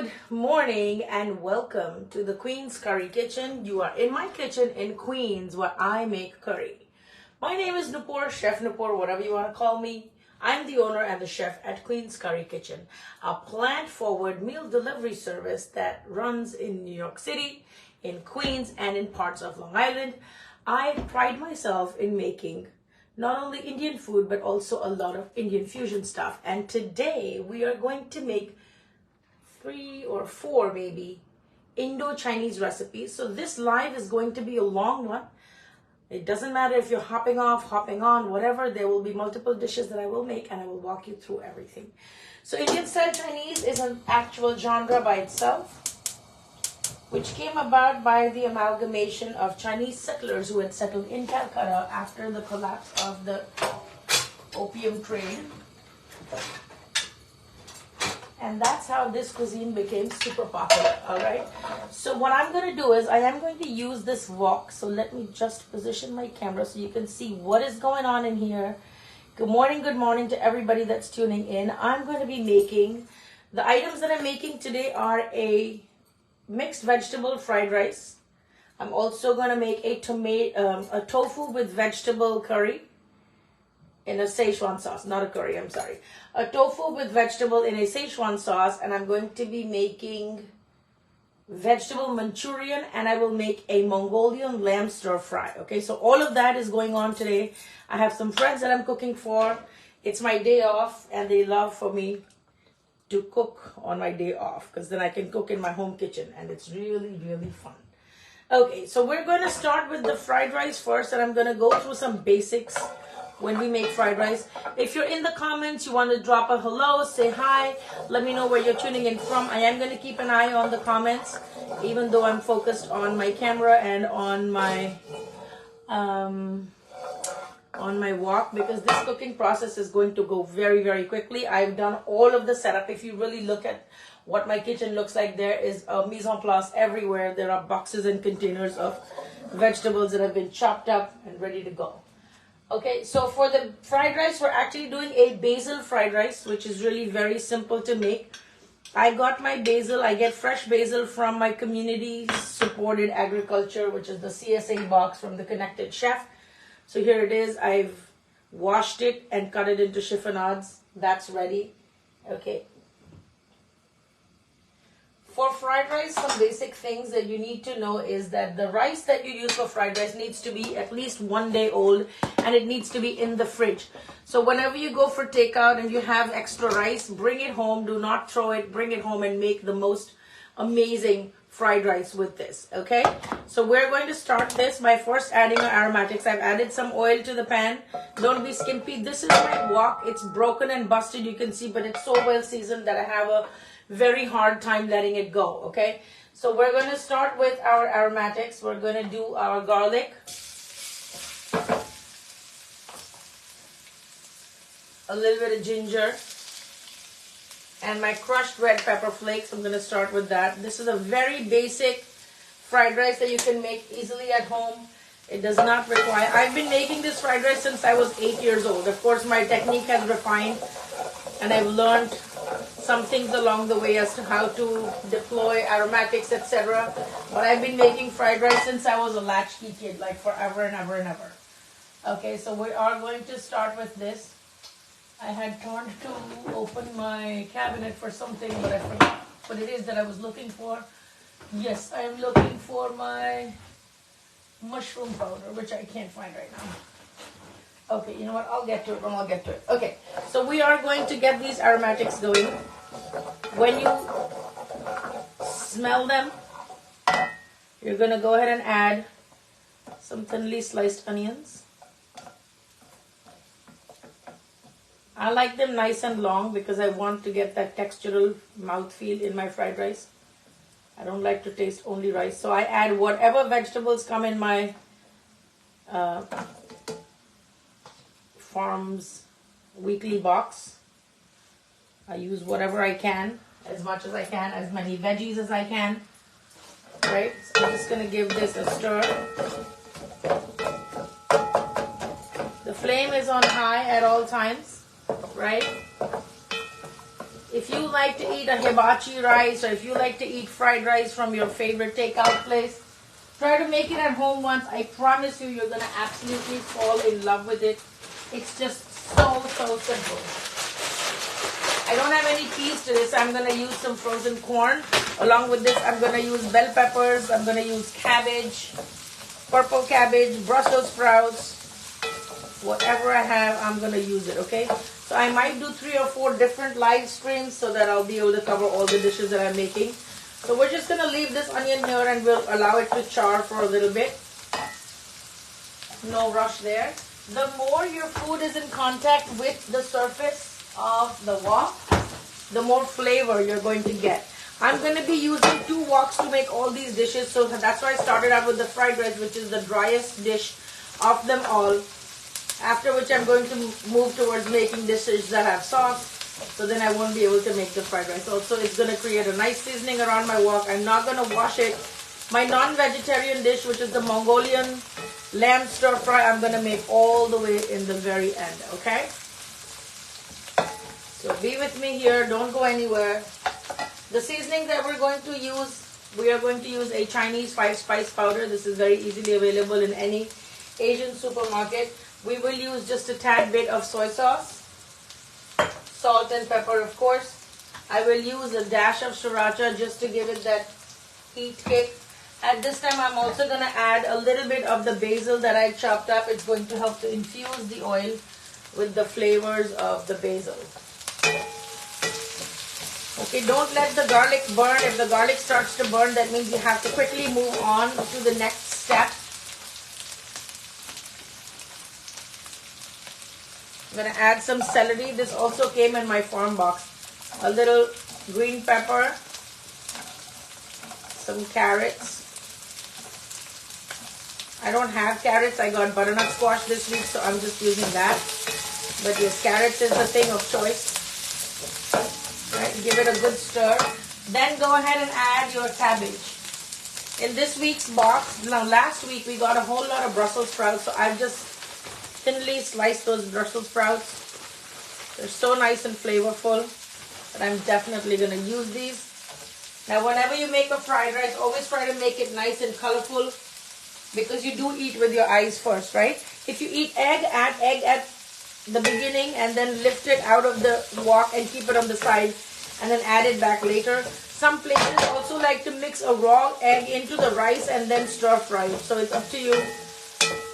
Good morning and welcome to the Queen's Curry Kitchen. You are in my kitchen in Queens where I make curry. My name is Nupur, Chef Nupur, whatever you want to call me. I'm the owner and the chef at Queen's Curry Kitchen, a plant-forward meal delivery service that runs in New York City, in Queens, and in parts of Long Island. I pride myself in making not only Indian food, but also a lot of Indian fusion stuff. And today we are going to make 3 or 4 maybe Indo-Chinese recipes. So this live is going to be a long one. It doesn't matter if you're hopping off, hopping on, whatever. There will be multiple dishes that I will make and I will walk you through everything. So Indian style Chinese is an actual genre by itself, which came about by the amalgamation of Chinese settlers who had settled in Calcutta after the collapse of the opium trade. And that's how this cuisine became super popular, all right? So what I'm going to do is I am going to use this wok. So let me just position my camera so you can see what is going on in here. Good morning to everybody that's tuning in. I'm going to be making, the items that I'm making today are a mixed vegetable fried rice. I'm also going to make a tofu with vegetable curry in a Szechuan sauce, not a curry, I'm sorry. A tofu with vegetable in a Szechuan sauce, and I'm going to be making vegetable Manchurian, and I will make a Mongolian lamb stir fry. Okay, so all of that is going on today. I have some friends that I'm cooking for. It's my day off, and they love for me to cook on my day off, because then I can cook in my home kitchen, and it's really, really fun. Okay, so we're going to start with the fried rice first, and I'm going to go through some basics when we make fried rice. If you're in the comments, you want to drop a hello, say hi, let me know where you're tuning in from. I am going to keep an eye on the comments, even though I'm focused on my camera and on my wok, because this cooking process is going to go very, very quickly. I've done all of the setup. If you really look at what my kitchen looks like, there is a mise en place everywhere. There are boxes and containers of vegetables that have been chopped up and ready to go. Okay, so for the fried rice, we're actually doing a basil fried rice, which is really very simple to make. I got my basil, I get fresh basil from my community supported agriculture, which is the CSA box from the Connected Chef. So here it is. I've washed it and cut it into chiffonades. That's ready. Okay. For fried rice, some basic things that you need to know is that the rice that you use for fried rice needs to be at least 1 day old, and it needs to be in the fridge. So whenever you go for takeout and you have extra rice, bring it home. Do not throw it. Bring it home and make the most amazing fried rice with this, okay? So we're going to start this by first adding our aromatics. I've added some oil to the pan. Don't be skimpy. This is my wok. It's broken and busted, you can see, but it's so well seasoned that I have a very hard time letting it go, okay? So we're going to start with our aromatics. We're going to do our garlic, a little bit of ginger, and my crushed red pepper flakes. I'm going to start with that. This is a very basic fried rice that you can make easily at home. It does not require, I've been making this fried rice since I was 8 years old. Of course, my technique has refined, and I've learned some things along the way as to how to deploy aromatics, etc. But I've been making fried rice since I was a latchkey kid, like forever and ever and ever. Okay, so we are going to start with this. I had turned to open my cabinet for something, but I forgot what it is that I was looking for. Yes, I am looking for my mushroom powder, which I can't find right now. Okay, you know what? I'll get to it when I'll get to it. Okay, so we are going to get these aromatics going. When you smell them, you're going to go ahead and add some thinly sliced onions. I like them nice and long because I want to get that textural mouthfeel in my fried rice. I don't like to taste only rice. So I add whatever vegetables come in my farm's weekly box. I use whatever I can, as much as I can, as many veggies as I can, right? So I'm just going to give this a stir. The flame is on high at all times, right? If you like to eat a hibachi rice, or if you like to eat fried rice from your favorite takeout place, try to make it at home once. I promise you, you're gonna absolutely fall in love with it. It's just so simple. I don't have any peas to this. I'm gonna use some frozen corn. Along with this, I'm gonna use bell peppers. I'm gonna use cabbage, purple cabbage, Brussels sprouts. Whatever I have, I'm gonna use it, okay? So I might do 3 or 4 different live streams so that I'll be able to cover all the dishes that I'm making. So we're just gonna leave this onion here and we'll allow it to char for a little bit. No rush there. The more your food is in contact with the surface of the wok, the more flavor you're going to get. I'm going to be using 2 woks to make all these dishes, so that's why I started out with the fried rice, which is the driest dish of them all. After which I'm going to move towards making dishes that have sauce, so then I won't be able to make the fried rice. Also, it's going to create a nice seasoning around my wok. I'm not going to wash it. My non-vegetarian dish, which is the Mongolian lamb stir fry, I'm going to make all the way in the very end, okay? So be with me here, don't go anywhere. The seasoning that we're going to use, we are going to use a Chinese 5-spice powder. This is very easily available in any Asian supermarket. We will use just a tad bit of soy sauce, salt and pepper of course. I will use a dash of sriracha just to give it that heat kick. At this time I'm also going to add a little bit of the basil that I chopped up. It's going to help to infuse the oil with the flavors of the basil. Okay, don't let the garlic burn. If the garlic starts to burn, that means you have to quickly move on to the next step. I'm going to add some celery. This also came in my farm box. A little green pepper, some carrots. I don't have carrots. I got butternut squash this week, so I'm just using that. But yes, carrots is the thing of choice. Right, give it a good stir. Then go ahead and add your cabbage. In this week's box, now last week we got a whole lot of Brussels sprouts, so I've just thinly sliced those Brussels sprouts. They're so nice and flavorful that I'm definitely going to use these. Now whenever you make a fried rice, always try to make it nice and colorful, because you do eat with your eyes first, right? If you eat egg, add egg at the beginning and then lift it out of the wok and keep it on the side and then add it back later. Some places also like to mix a raw egg into the rice and then stir fry it. So it's up to you.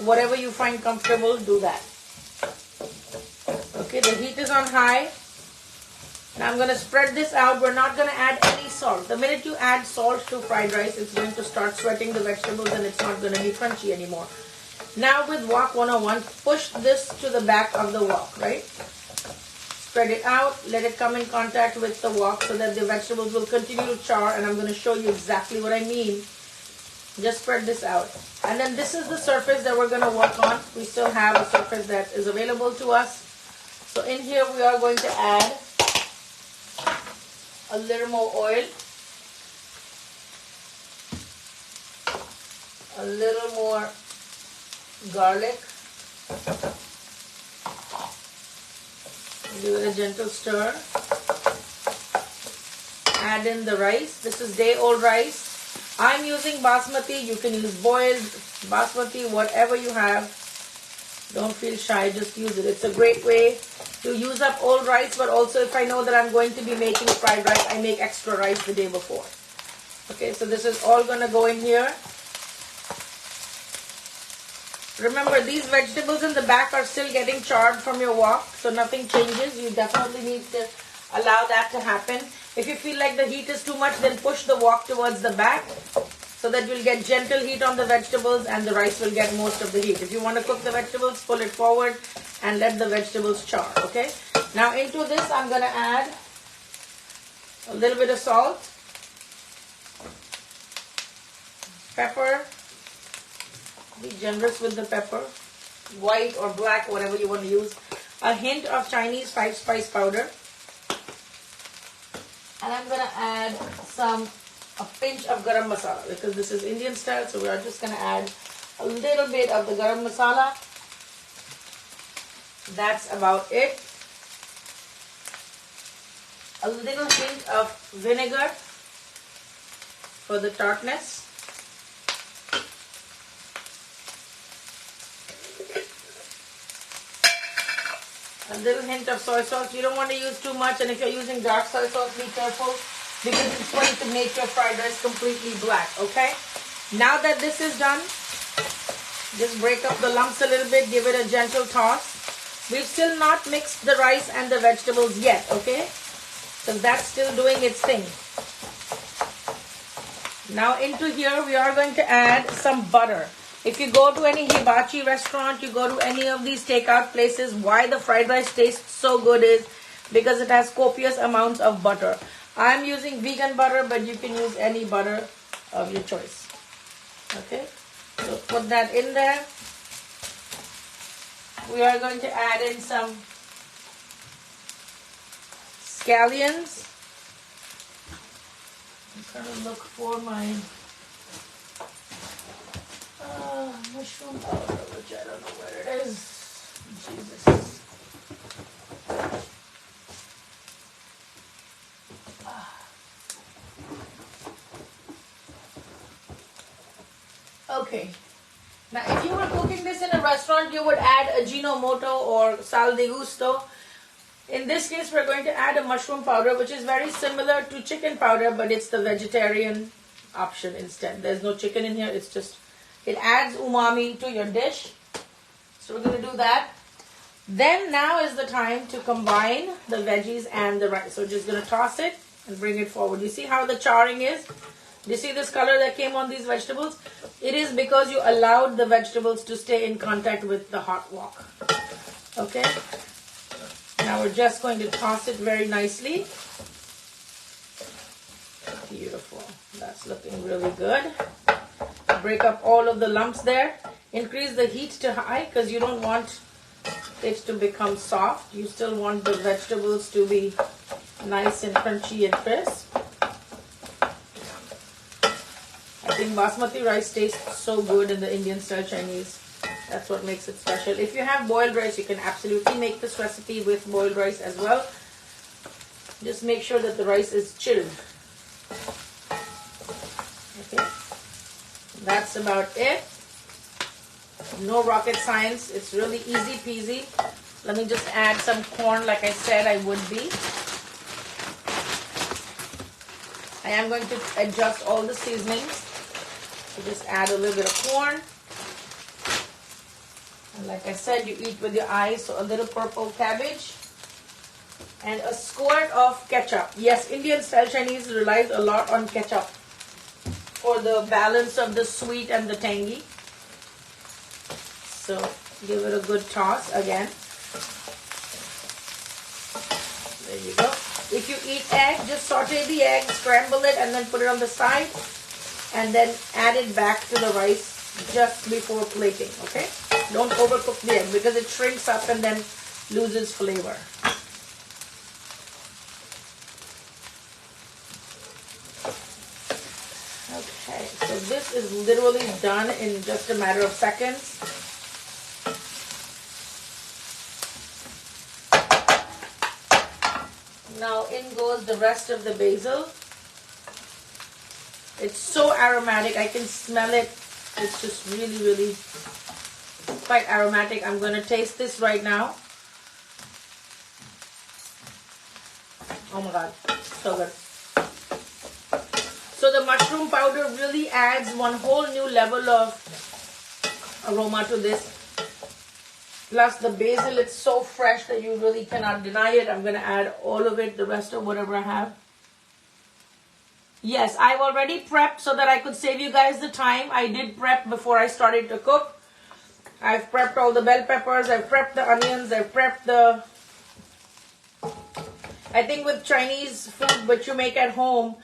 Whatever you find comfortable, do that. Okay, the heat is on high. Now I'm going to spread this out. We're not going to add any salt. The minute you add salt to fried rice, it's going to start sweating the vegetables and it's not going to be crunchy anymore. Now with Wok 101, push this to the back of the wok, right? Spread it out, let it come in contact with the wok so that the vegetables will continue to char, and I'm going to show you exactly what I mean. Just spread this out. And then this is the surface that we're going to work on. We still have a surface that is available to us. So in here we are going to add a little more oil, a little more garlic, give it a gentle stir, add in the rice. This is day-old rice. I'm using basmati. You can use boiled basmati, whatever you have. Don't feel shy, just use it. It's a great way to use up old rice, but also if I know that I'm going to be making fried rice, I make extra rice the day before. Okay, so this is all going to go in here. Remember, these vegetables in the back are still getting charred from your wok, so nothing changes. You definitely need to allow that to happen. If you feel like the heat is too much, then push the wok towards the back so that you'll get gentle heat on the vegetables and the rice will get most of the heat. If you want to cook the vegetables, pull it forward and let the vegetables char, okay? Now into this, I'm going to add a little bit of salt, pepper. Be generous with the pepper, white or black, whatever you want to use. A hint of Chinese 5-spice powder. And I'm going to add a pinch of garam masala, because this is Indian style, so we are just going to add a little bit of the garam masala. That's about it. a little hint of vinegar for the tartness. A little hint of soy sauce. You don't want to use too much, and if you're using dark soy sauce, be careful because it's going to make your fried rice completely black, okay? Now that this is done, just break up the lumps a little bit, give it a gentle toss. We've still not mixed the rice and the vegetables yet, okay? Because that's still doing its thing. Now into here, we are going to add some butter. If you go to any hibachi restaurant, you go to any of these takeout places, why the fried rice tastes so good is because it has copious amounts of butter. I'm using vegan butter, but you can use any butter of your choice. Okay, so put that in there. We are going to add in some scallions. I'm trying to look for my mushroom powder, which I don't know where it is. Jesus. Okay. Now, if you were cooking this in a restaurant, you would add Ajinomoto or sal de gusto. In this case, we're going to add a mushroom powder, which is very similar to chicken powder, but it's the vegetarian option instead. There's no chicken in here. It's just, it adds umami to your dish. So we're going to do that. Then now is the time to combine the veggies and the rice. So we're just going to toss it and bring it forward. You see how the charring is? You see this color that came on these vegetables? It is because you allowed the vegetables to stay in contact with the hot wok. Okay? Now we're just going to toss it very nicely. Beautiful. That's looking really good. Break up all of the lumps there. Increase the heat to high because you don't want it to become soft. You still want the vegetables to be nice and crunchy and crisp. I think basmati rice tastes so good in the Indian style Chinese. That's what makes it special. If you have boiled rice, you can absolutely make this recipe with boiled rice as well. Just make sure that the rice is chilled. Okay. That's about it. No rocket science. It's really easy peasy. Let me just add some corn like I said I would be. I am going to adjust all the seasonings. So just add a little bit of corn. And like I said, you eat with your eyes, so a little purple cabbage. And a squirt of ketchup. Yes, Indian style Chinese relies a lot on ketchup for the balance of the sweet and the tangy. So give it a good toss again. There you go. If you eat egg, just saute the egg, scramble it, and then put it on the side. And then add it back to the rice just before plating, okay? Don't overcook the egg because it shrinks up and then loses flavor. Okay, so this is literally done in just a matter of seconds. Now in goes the rest of the basil. It's so aromatic. I can smell it. It's just really, really quite aromatic. I'm going to taste this right now. Oh my God, so good. So the mushroom powder really adds one whole new level of aroma to this. Plus the basil, it's so fresh that you really cannot deny it. I'm going to add all of it, the rest of whatever I have. Yes, I've already prepped so that I could save you guys the time. I did prep before I started to cook. I've prepped all the bell peppers. I've prepped the onions. I've prepped the... I think with Chinese food which you make at home,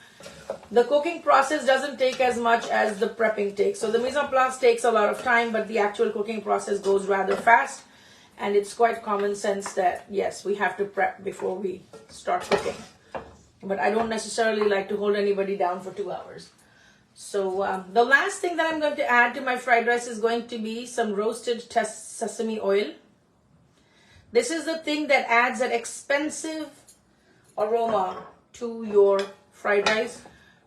the cooking process doesn't take as much as the prepping takes. So the mise en place takes a lot of time, but the actual cooking process goes rather fast. And it's quite common sense that, yes, we have to prep before we start cooking. But I don't necessarily like to hold anybody down for 2 hours. So the last thing that I'm going to add to my fried rice is going to be some roasted sesame oil. This is the thing that adds an expensive aroma to your fried rice,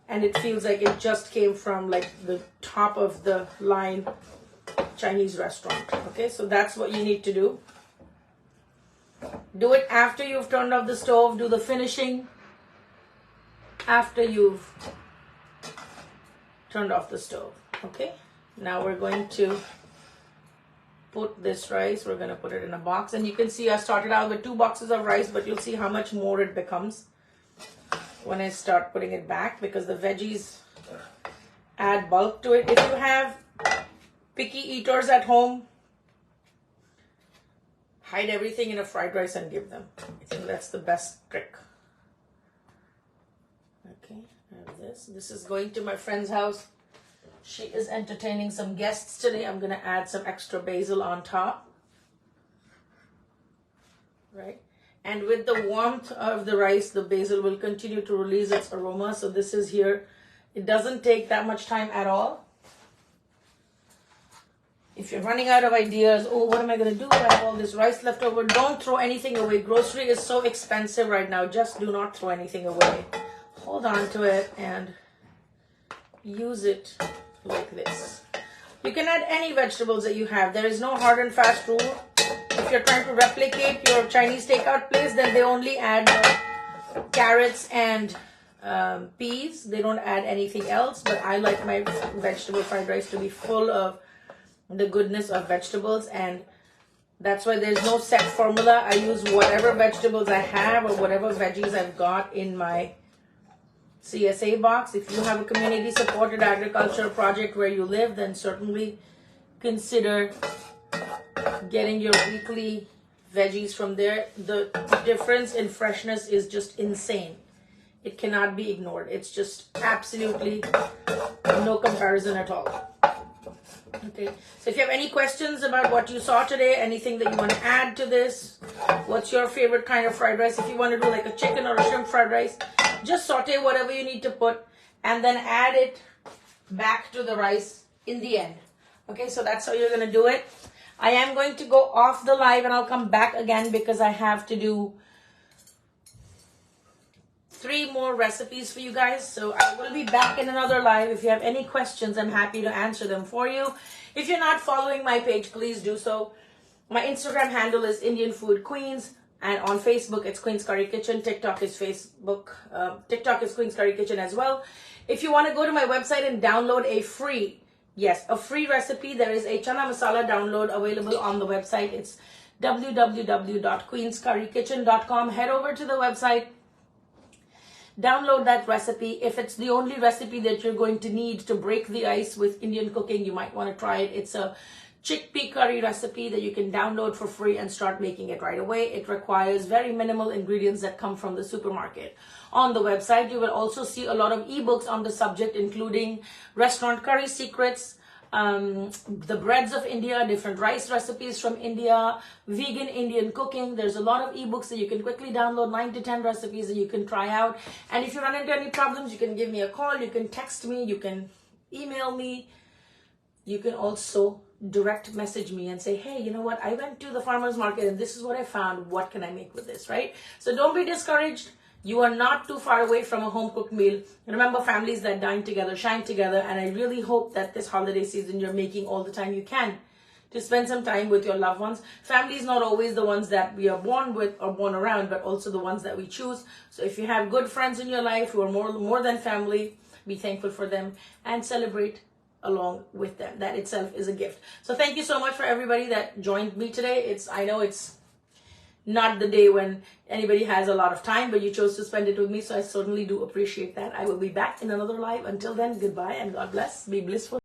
and it feels like it just came from like the top of the line Chinese restaurant. Okay, so that's what you need to do. Do it after you've turned off the stove. Do the finishing after you've turned off the stove. Okay, now we're going to put this rice, we're going to put it in a box, and you can see I started out with 2 boxes of rice, but you'll see how much more it becomes when I start putting it back, because the veggies add bulk to it. If you have picky eaters at home, hide everything in a fried rice and give them. I think that's the best trick. Okay, I have this. This is going to my friend's house. She is entertaining some guests today. I'm going to add some extra basil on top. Right? And with the warmth of the rice, the basil will continue to release its aroma. So this is here. It doesn't take that much time at all. If you're running out of ideas, oh, what am I going to do? I have all this rice left over. Don't throw anything away. Grocery is so expensive right now. Just do not throw anything away. Hold on to it and use it like this. You can add any vegetables that you have. There is no hard and fast rule. If you're trying to replicate your Chinese takeout place, then they only add carrots and peas. They don't add anything else. But I like my vegetable fried rice to be full of the goodness of vegetables, and that's why there's no set formula. I use whatever vegetables I have or whatever veggies I've got in my CSA box. If you have a community supported agriculture project where you live, then certainly consider getting your weekly veggies from there. The difference in freshness is just insane. It cannot be ignored. It's just absolutely no comparison at all. Okay, so if you have any questions about what you saw today, anything that you want to add to this, what's your favorite kind of fried rice? If you want to do like a chicken or a shrimp fried rice, just saute whatever you need to put and then add it back to the rice in the end. Okay, so that's how you're going to do it. I am going to go off the live and I'll come back again because I have to do 3 more recipes for you guys. So I will be back in another live. If you have any questions, I'm happy to answer them for you. If you're not following my page, please do so. My Instagram handle is Indian Food Queens, and on Facebook it's Queen's Curry Kitchen. TikTok is Queen's Curry Kitchen as well. If you want to go to my website and download a free recipe, there is a chana masala download available on the website. It's www.queenscurrykitchen.com. Head over to the website. Download that recipe. If it's the only recipe that you're going to need to break the ice with Indian cooking, you might want to try it. It's a chickpea curry recipe that you can download for free and start making it right away. It requires very minimal ingredients that come from the supermarket. On the website, you will also see a lot of ebooks on the subject, including restaurant curry secrets, the breads of India, different rice recipes from India, vegan Indian cooking. There's a lot of ebooks that you can quickly download, 9 to 10 recipes that you can try out. And if you run into any problems, you can give me a call, you can text me, you can email me. You can also direct message me and say, hey, you know what? I went to the farmer's market and this is what I found. What can I make with this, right? So don't be discouraged. You are not too far away from a home-cooked meal. Remember, families that dine together shine together, and I really hope that this holiday season you're making all the time you can to spend some time with your loved ones. Family is not always the ones that we are born with or born around, but also the ones that we choose. So if you have good friends in your life who are more than family, be thankful for them and celebrate along with them. That itself is a gift. So thank you so much for everybody that joined me today. I know it's not the day when anybody has a lot of time, but you chose to spend it with me, so I certainly do appreciate that. I will be back in another live. Until then, goodbye and God bless. Be blissful.